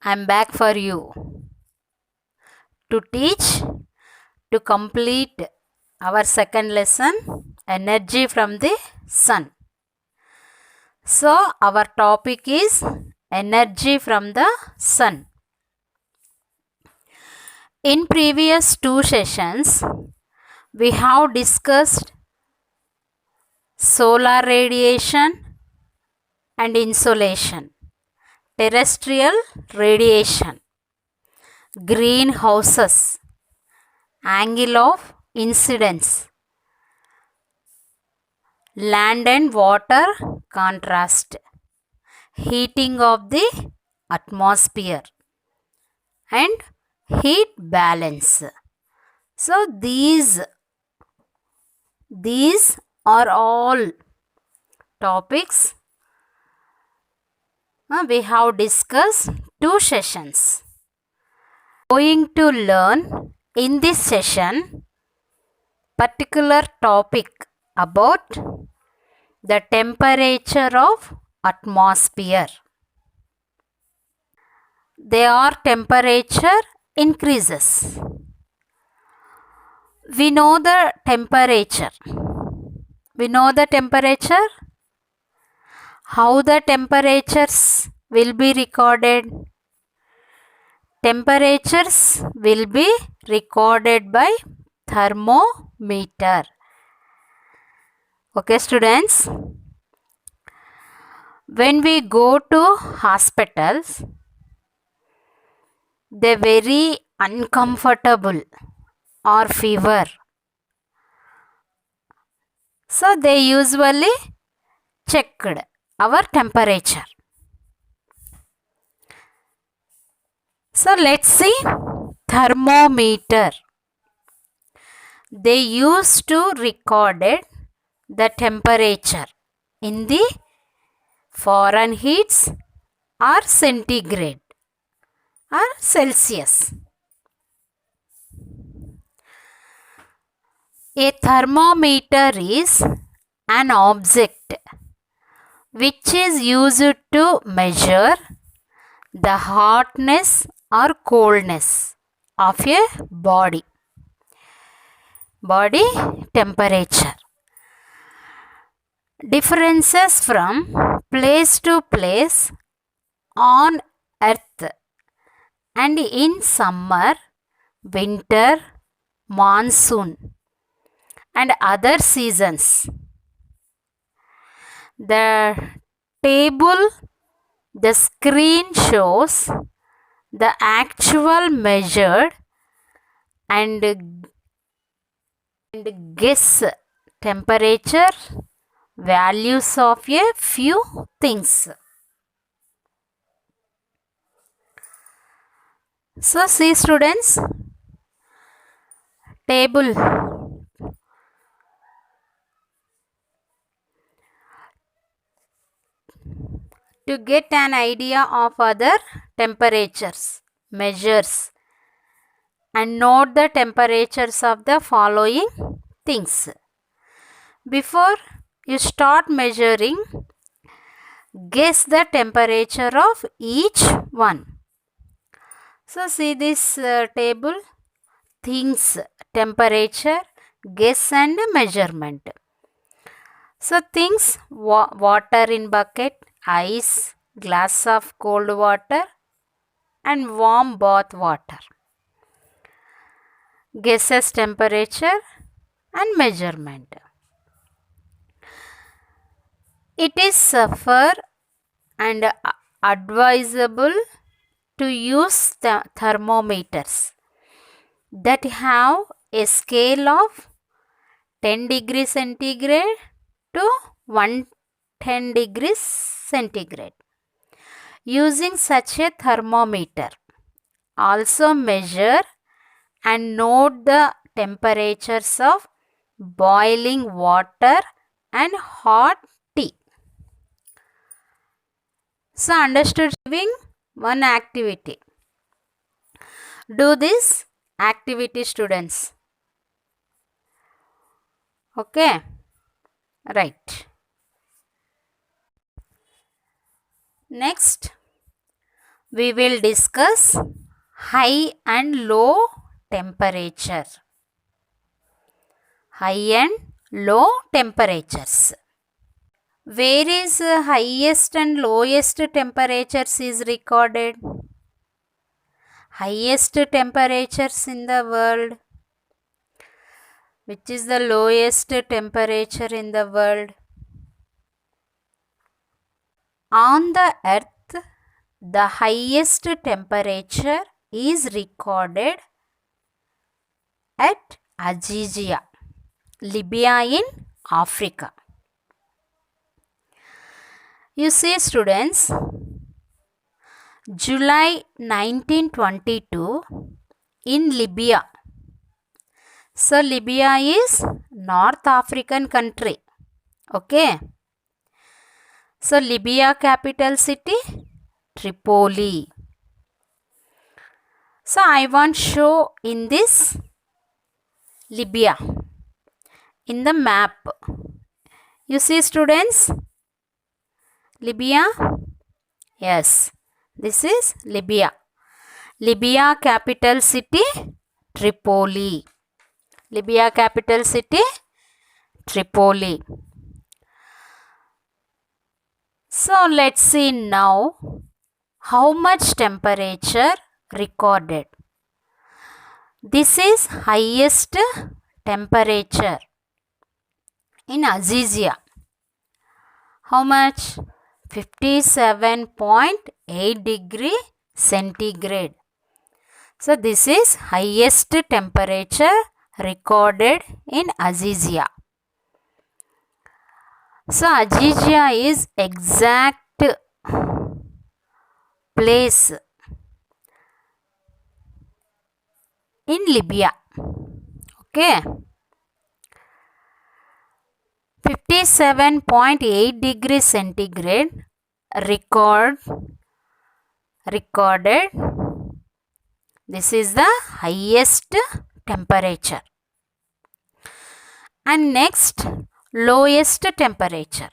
I'm back for you to teach, to complete our second lesson, energy from the sun. So our topic is energy from the sun. In previous two sessions, we have discussed solar radiation and insolation, terrestrial radiation, greenhouses, angle of incidence, land and water contrast, heating of the atmosphere, and heat balance. So these are all topics we have discussed two sessions. Going to learn in this session particular topic about the temperature of atmosphere. Their temperature increases. We know the temperature. How the temperatures will be recorded? Temperatures will be recorded by thermometer. Okay, students. When we go to hospitals, they very uncomfortable or fever. So they usually checked our temperature. So let's see thermometer. They used to record the temperature in the Fahrenheit or centigrade or Celsius. A thermometer is an object which is used to measure the hotness or coldness of a body temperature. Differences from place to place on earth and in summer, winter, monsoon and other seasons. The table, the screen shows the actual measured and guess temperature values of a few things. So see students, table. To get an idea of other temperatures, measures and note the temperatures of the following things. Before you start measuring, guess the temperature of each one. So see this table, things, temperature, guess and measurement. So things, water in bucket, ice, glass of cold water and warm bath water. Guesses temperature and measurement. It is safer and advisable to use thermometers that have a scale of 10 degrees centigrade to 110 degrees centigrade. Using such a thermometer, also measure and note the temperatures of boiling water and hot tea. So understood, giving one activity. Do this activity, students. Okay, right. Next, we will discuss high and low temperature. High and low temperatures. Where is highest and lowest temperatures is recorded? Highest temperatures in the world. Which is the lowest temperature in the world? On the earth, the highest temperature is recorded at Azizia, Libya in Africa. You see, students, July 1922 in Libya. So, Libya is North African country. Okay. So, Libya capital city, Tripoli. So, I want to show in this Libya in the map. You see, students, Libya? Yes, this is Libya. Libya capital city, Tripoli. Libya capital city, Tripoli. So, let's see now how much temperature recorded. This is highest temperature in Azizia. How much? 57.8 degree centigrade. So, this is highest temperature recorded in Azizia. So, Azizia is exact place in Libya. Okay. 57.8 degree centigrade recorded. This is the highest temperature. And next, lowest temperature.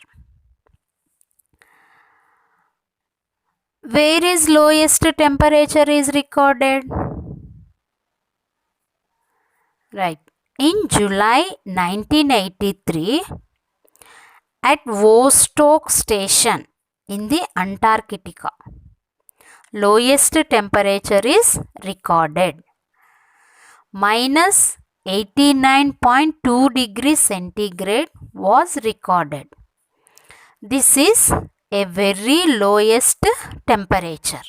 Where is lowest temperature is recorded? Right. In July 1983 at Vostok Station in the Antarctica. Lowest temperature is recorded. Minus 89.2 degrees centigrade was recorded. This is a very lowest temperature.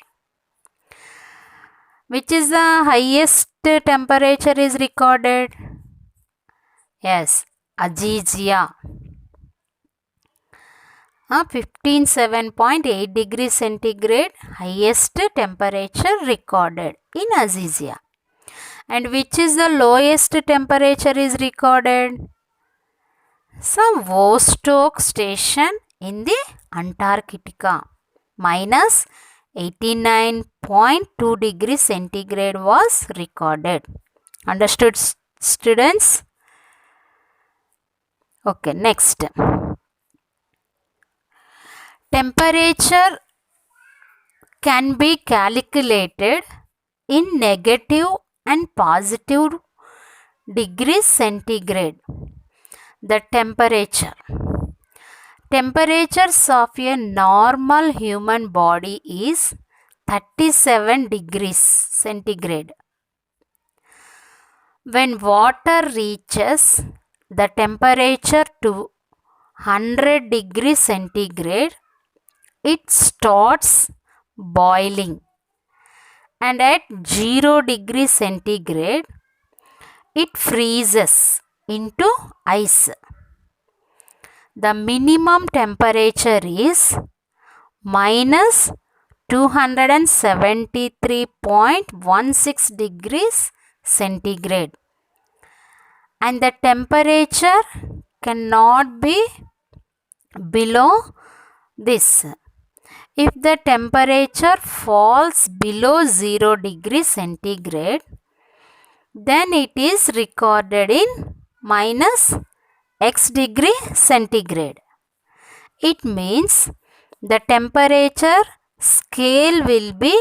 Which is the highest temperature is recorded? Yes, Azizia. 57.8 degrees centigrade highest temperature recorded in Azizia. And which is the lowest temperature is recorded? Some Vostok Station in the Antarctica. Minus 89.2 degrees centigrade was recorded. Understood, students? Okay, next. Temperature can be calculated in negative and positive degrees centigrade. The temperatures of a normal human body is 37 degrees centigrade. When water reaches the temperature to 100 degrees centigrade, it starts boiling, and at 0 degrees centigrade, it freezes into ice. The minimum temperature is minus 273.16 degrees centigrade, and the temperature cannot be below this. If the temperature falls below 0 degrees centigrade, then it is recorded in minus x degree centigrade. It means the temperature scale will be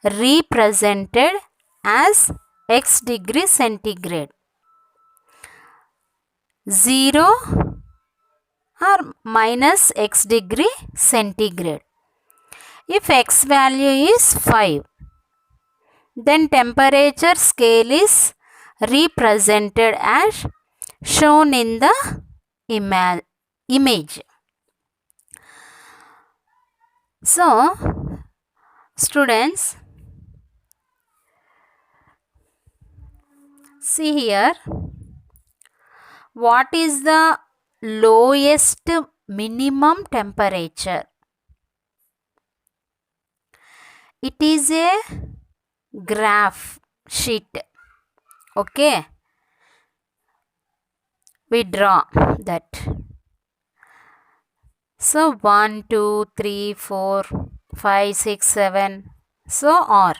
represented as x degree centigrade. 0 or minus x degree centigrade. If x value is 5, then temperature scale is represented as shown in the image. So, students, see here, what is the lowest minimum temperature? It is a graph sheet. Okay, we draw that. So 1, 2, 3, 4, 5, 6, 7, so on.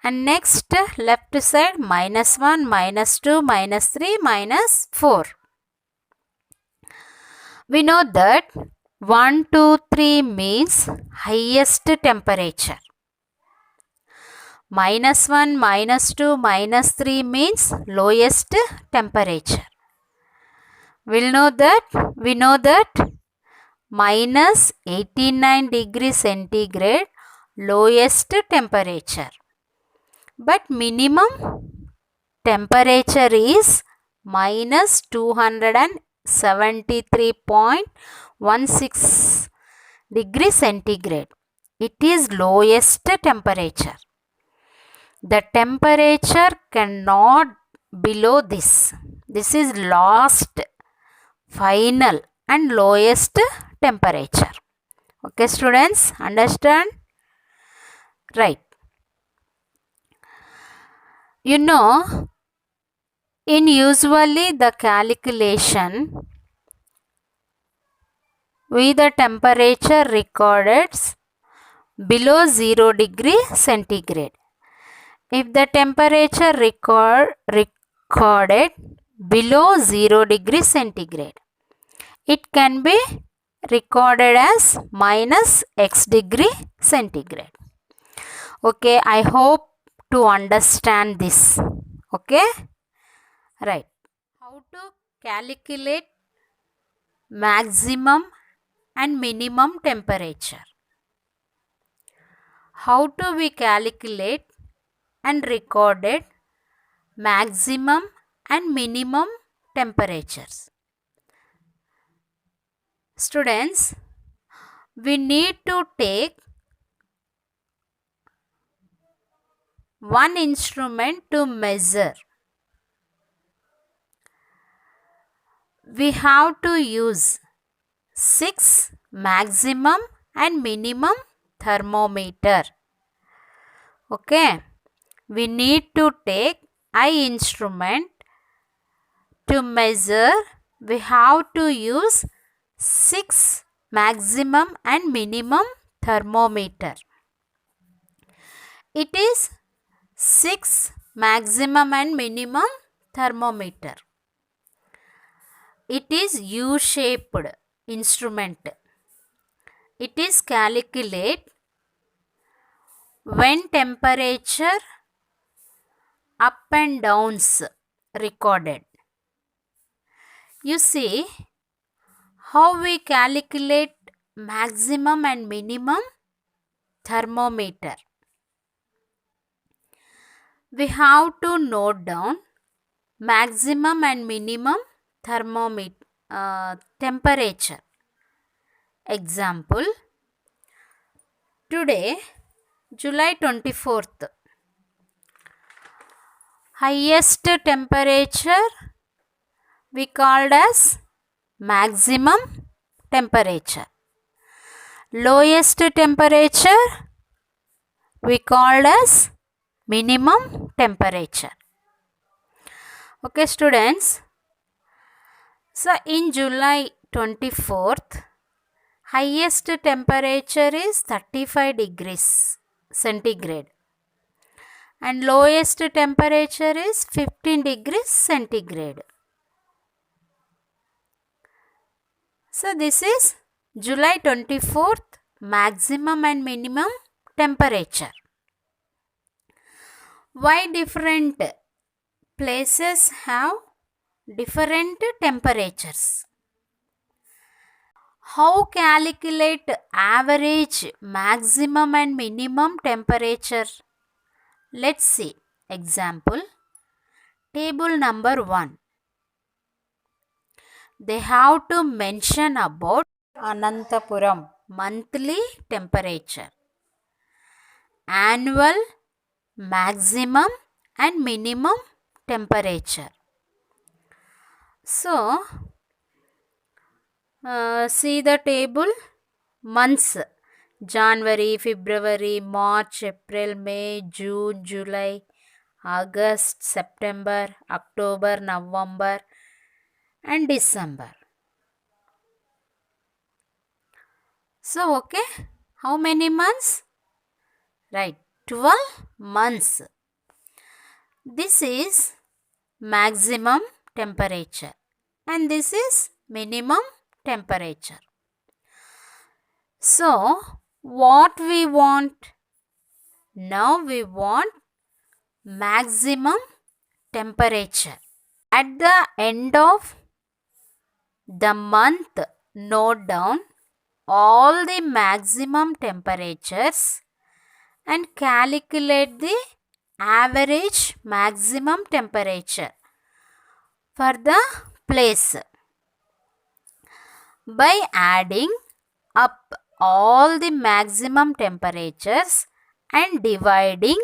And next left side -1, -2, -3, -4. We know that 1, 2, 3 means highest temperature. -1, -2, -3 means lowest temperature. We know that minus 89 degrees centigrade lowest temperature. But minimum temperature is minus 273.16 degrees centigrade. It is lowest temperature. The temperature cannot below this. This is last, final and lowest temperature. Okay, students, understand? Right. You know, in usually the calculation, with the temperature recorded below 0 degree centigrade. If the temperature recorded below 0 degree centigrade, it can be recorded as minus x degree centigrade. Okay, I hope to understand this. Okay, right. How to calculate maximum and minimum temperature? How do we calculate and recorded maximum and minimum temperatures? Students, we need to take one instrument to measure. We have to use 6 maximum and minimum thermometer. Okay, we need to take eye instrument to measure. We have to use 6 maximum and minimum thermometer. It is 6 maximum and minimum thermometer. It is U-shaped instrument. It is calculate when temperature up and downs recorded. You see how we calculate maximum and minimum thermometer. We have to note down maximum and minimum thermometer temperature. Example, today July 24th, highest temperature we called as maximum temperature. Lowest temperature we called as minimum temperature. Okay, students. So, in July 24th, highest temperature is 35 degrees centigrade and lowest temperature is 15 degrees centigrade. So, this is July 24th maximum and minimum temperature. Why different places have different temperatures? How calculate average maximum and minimum temperature? Let's see. Example, table number 1. They have to mention about Anantapuram monthly temperature, annual maximum and minimum temperature. So, see the table. Months: January, February, March, April, May, June, July, August, September, October, November and December. So, okay, how many months? Right, 12 months. This is maximum temperature and this is minimum temperature. So, what we want? Now we want maximum temperature. At the end of the month, note down all the maximum temperatures and calculate the average maximum temperature for the place by adding up all the maximum temperatures and dividing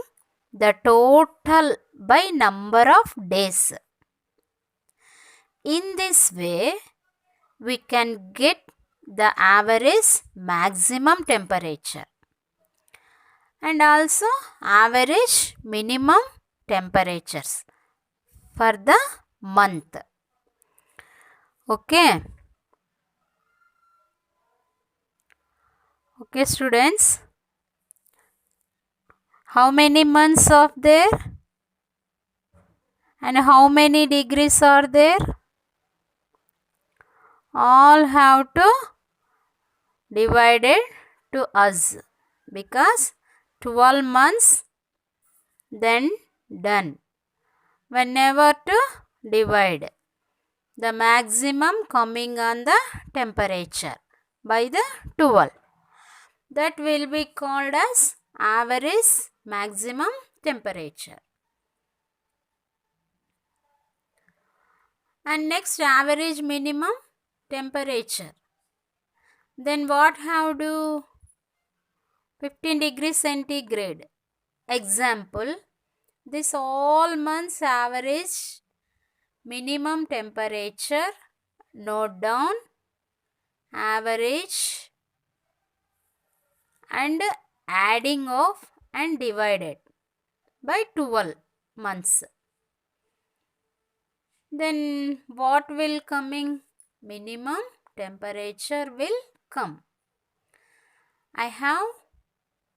the total by number of days. In this way, we can get the average maximum temperature and also average minimum temperatures for the month. Okay. Okay, students. How many months are there? And how many degrees are there? All have to divide it to us because 12 months then done. Whenever to divide the maximum coming on the temperature by the 12. That will be called as average maximum temperature. And next, average minimum temperature. Then what have to 15 degrees centigrade. Example, this all months average minimum temperature, note down average and adding of and divided by 12 months. Then what will coming? Minimum temperature will come. I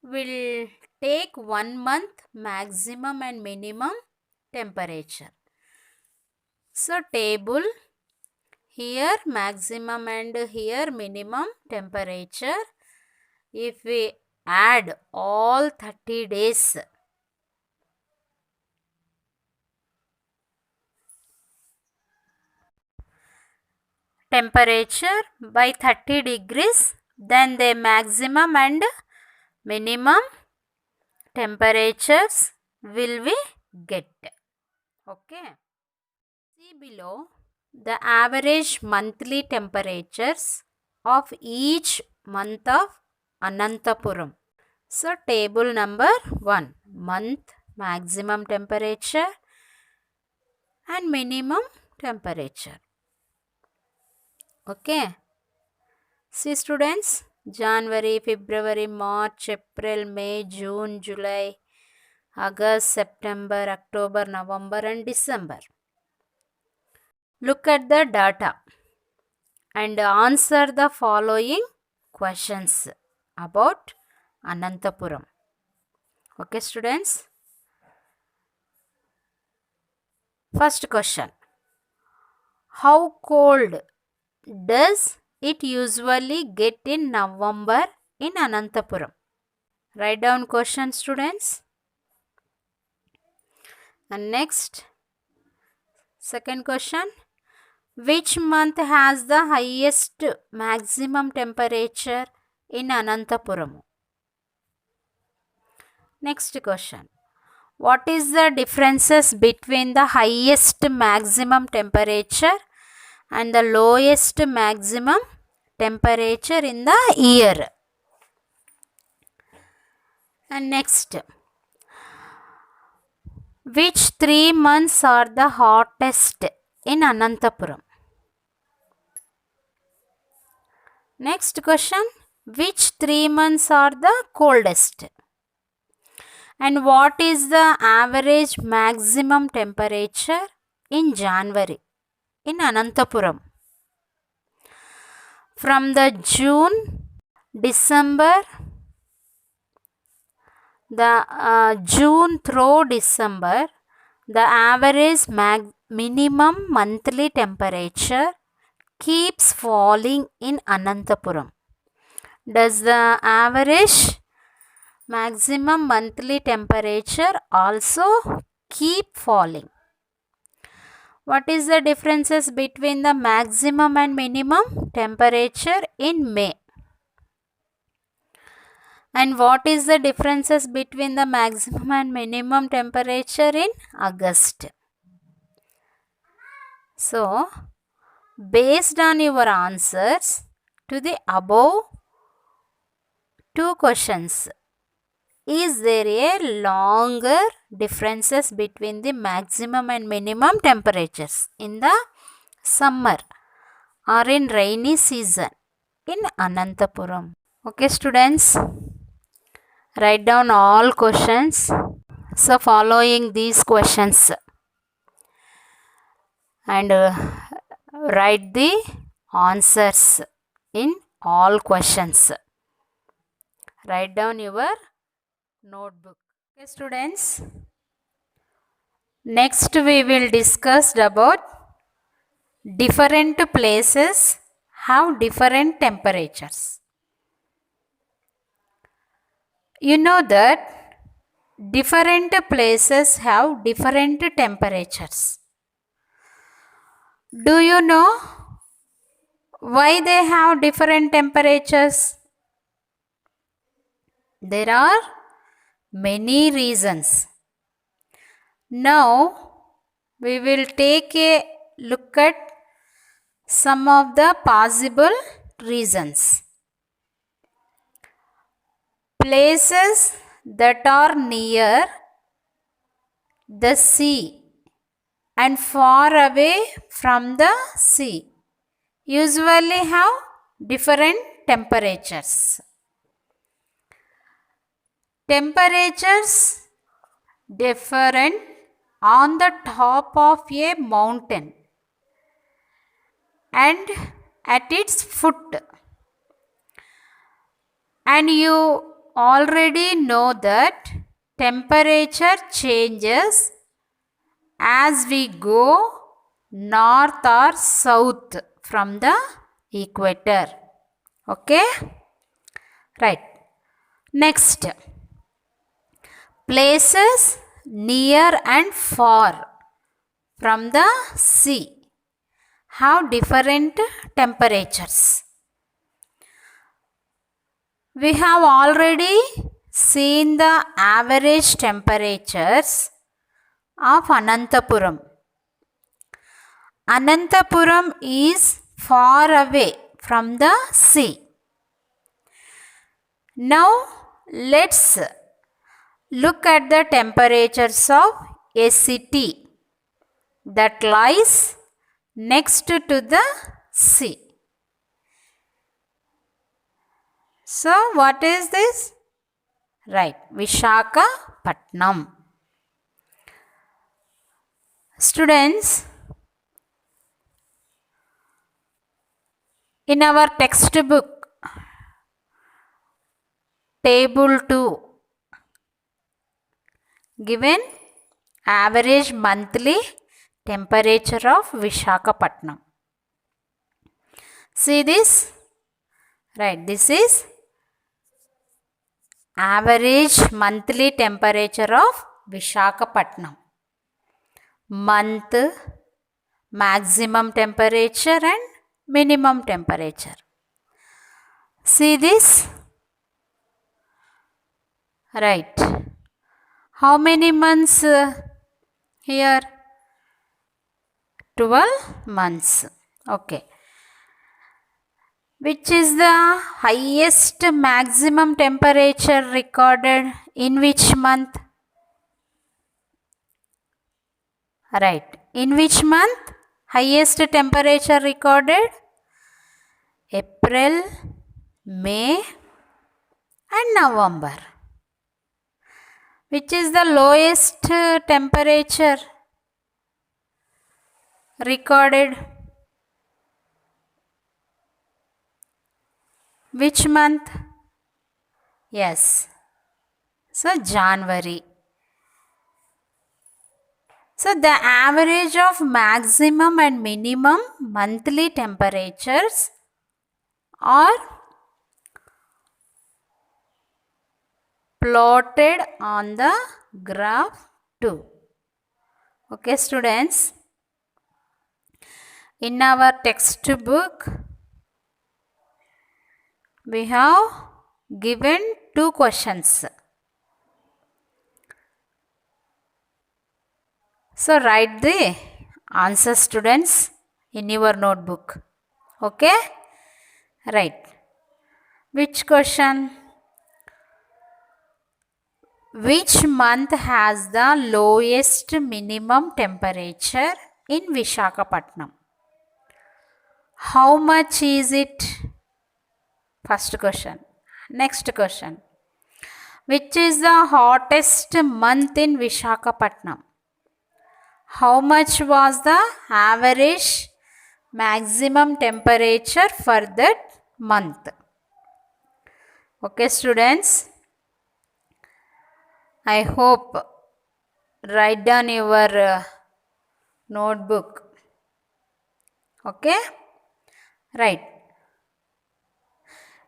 will take 1 month maximum and minimum temperature. So table, here maximum and here minimum temperature. If we add all 30 days, temperature by 30 degrees, then the maximum and minimum temperatures will we get. Okay. See below the average monthly temperatures of each month of Anantapuram. So table number 1, month maximum temperature and minimum temperature. Okay. See students, January, February, March, April, May, June, July, August, September, October, November and December. Look at the data and answer the following questions about Anantapuram. Okay students. First question. How cold does it usually get in November in Anantapuram? Write down question, students. And next, second question. Which month has the highest maximum temperature in Anantapuram? Next question. What is the differences between the highest maximum temperature and the lowest maximum temperature in the year? And next, which 3 months are the hottest in Anantapuram? Next question, which 3 months are the coldest? And what is the average maximum temperature in January in Anantapuram? From the June, December, June through December, the average minimum monthly temperature keeps falling in Anantapuram. Does the average maximum monthly temperature also keep falling? What is the differences between the maximum and minimum temperature in May? And what is the differences between the maximum and minimum temperature in August? So, based on your answers to the above two questions, is there a longer differences between the maximum and minimum temperatures in the summer or in rainy season in Anantapuram? Okay, students, write down all questions. So, following these questions and write the answers in all questions. Write down your notebook. Okay, students. Next we will discuss about different places have different temperatures. You know that different places have different temperatures. Do you know why they have different temperatures? There are many reasons. Now we will take a look at some of the possible reasons. Places that are near the sea and far away from the sea usually have different temperatures. Temperatures different on the top of a mountain and at its foot. And you already know that temperature changes as we go north or south from the equator. Okay? Right. Next, places near and far from the sea have different temperatures. We have already seen the average temperatures of Anantapuram. Anantapuram is far away from the sea. Now let's look at the temperatures of a city that lies next to the sea. So what is this? Right, Visakhapatnam. Students, in our textbook, table 2, given average monthly temperature of Visakhapatnam. See this? Right, this is average monthly temperature of Visakhapatnam. Month, maximum temperature and minimum temperature. See this? Right. How many months here? 12 months. Okay. Which is the highest maximum temperature recorded in which month? Right. In which month highest temperature recorded? April, May and November. Which is the lowest temperature recorded? Which month? Yes. So January. So the average of maximum and minimum monthly temperatures are plotted on the graph 2. Okay, students. In our textbook, we have given 2 questions. So write the answer, students, in your notebook. Okay? Right. Which question? Which month has the lowest minimum temperature in Visakhapatnam? How much is it? First question. Next question. Which is the hottest month in Visakhapatnam? How much was the average maximum temperature for that month? Okay, students. I hope write down your notebook. Okay? Right.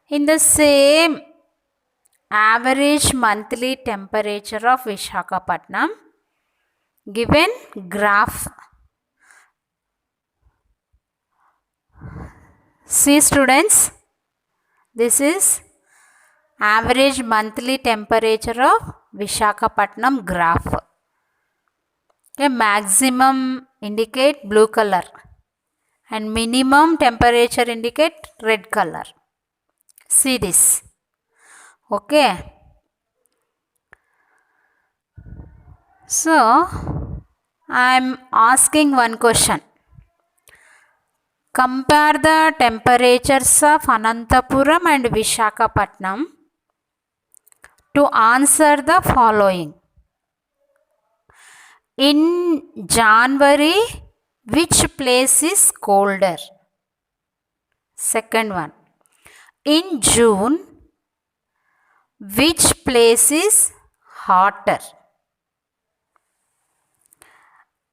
In the same average monthly temperature of Visakhapatnam, given graph. See, students, this is average monthly temperature of Visakhapatnam graph. Okay, maximum indicate blue color and minimum temperature indicate red color. See this. Okay. So, I am asking one question. Compare the temperatures of Anantapuram and Visakhapatnam to answer the following. In January, which place is colder? Second one. In June, which place is hotter?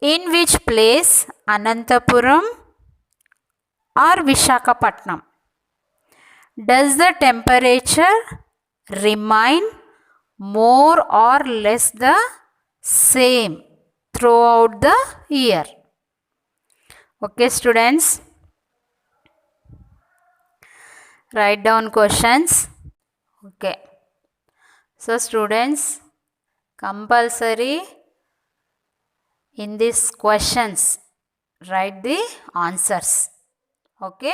In which place, Anantapuram or Visakhapatnam, does the temperature remain more or less the same throughout the year? Okay, students, write down questions. Okay, so students, compulsory in these questions write the answers. Okay.